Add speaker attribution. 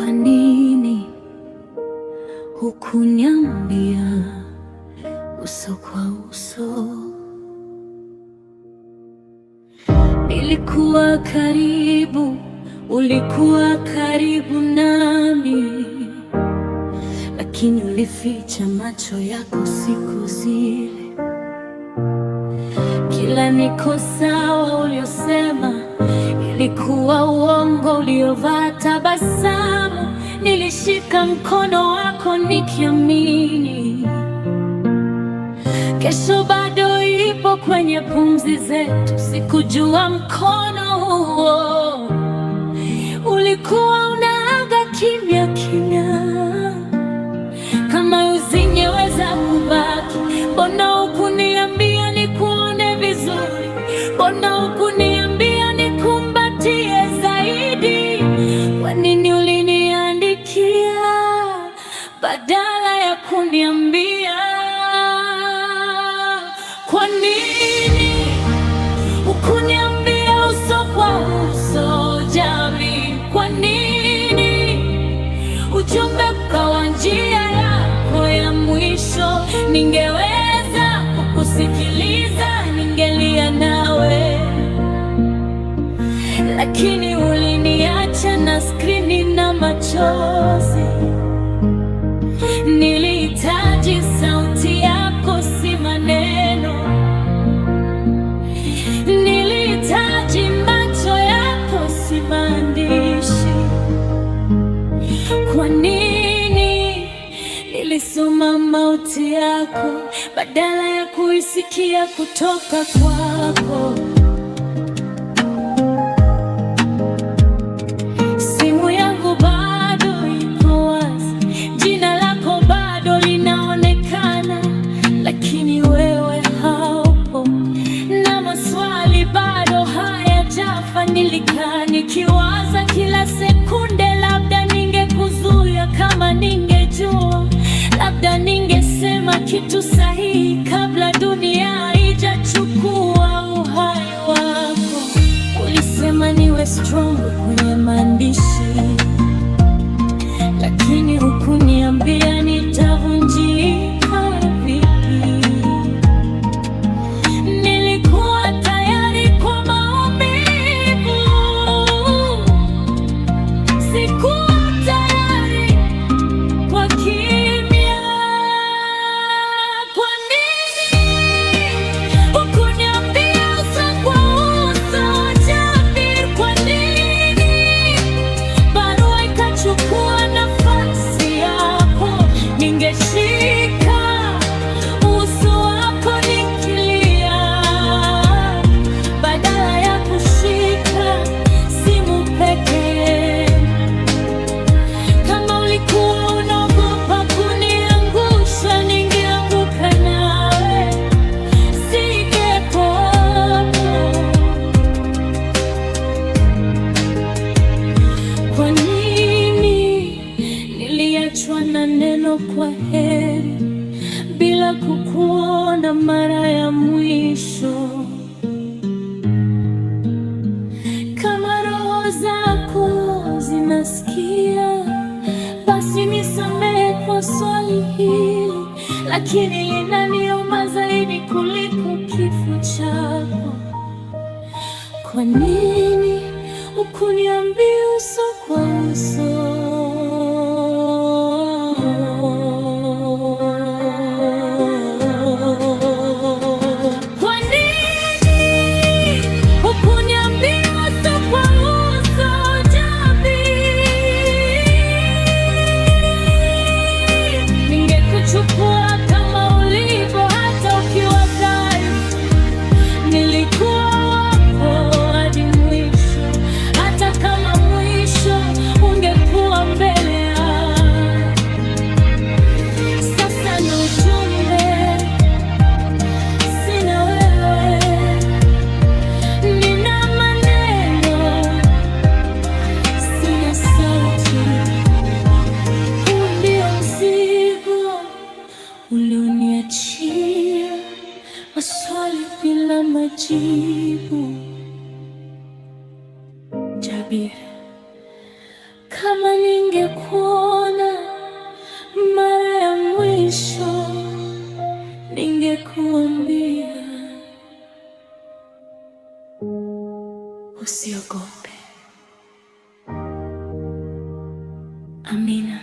Speaker 1: Kwa nini hukuniambia uso kwa uso? Nilikuwa karibu, ulikuwa karibu nami, lakini ulificha macho yako siku zile. Kila niko sawa uliosema ilikuwa uongo uliovaa tabasamu. Nilishika mkono wako nikiamini kesho bado ipo kwenye pumzi zetu. Sikujua mkono huo ulikuwa unaaga kimya kimya, kama usingeweza kubaki. Mbona hukuniambia nikuone vizuri? Mbona hukuniambia nikumbatie zaidi? Kwa nini uliniandikia badala ya kuniambia? Kwa nini hukuniambia uso kwa uso, Jabir? Kwa nini ujumbe ukawa njia yako ya mwisho? Ningeweza kukusikiliza, ningelia nawe, lakini uliniacha na skrini na machozi. Nilihitaji sauti yako, si maneno. Nilihitaji macho yako, si maandishi. Kwa nini nilisoma mauti yako badala ya kuisikia kutoka kwako? Simu yangu bado ipo wazi, jina lako bado linaonekana, lakini wewe haupo, na maswali bado hayajafa. Nilikaa nikiwaza kila sekunde, labda ningekuzuia kama ningejua, labda ningesema kitu sahihi kabla dunia haijachukua uhai wako. Ulisema niwe strong kwenye maandishi, lakini hukuniambia nitavunjika vipi. Nilikuwa tayari kwa maumivu, sikuwa tayari kwa kimya. Kwa nini hukuniambia uso kwa uso, Jabir? Kwa nini barua ikachukua nafasi yako? Ningeshika uso wako nikilia, badala ya kushika simu pekee. Kama ulikuwa unaogopa kuniangusha, ningeanguka nawe, singekuwepo. Kwa nini niliachwa na neno kwa heri bila kukuona mara ya mwisho? Kama roho zako zinasikia, basi nisamehe kwa swali hili, lakini linaniuma zaidi kuliko kifo chako. Kwa nini hukuniambia uso kwa uso? Kwa nini hukuniambia uso kwa uso, Jabir? Ningekuchukua kama ulivyo, hata ukiwa dhaifu. Nilikuwa wako hadi mwisho, hata kama mwisho ungekuwa mbele yangu. Sasa na ujumbe, sina wewe, nina maneno, sina sauti. Huu ndio mzigo ulioniachia, maswali bila majibu. Jabir, kama ningekuwa ningekuambia usiogope. Amina.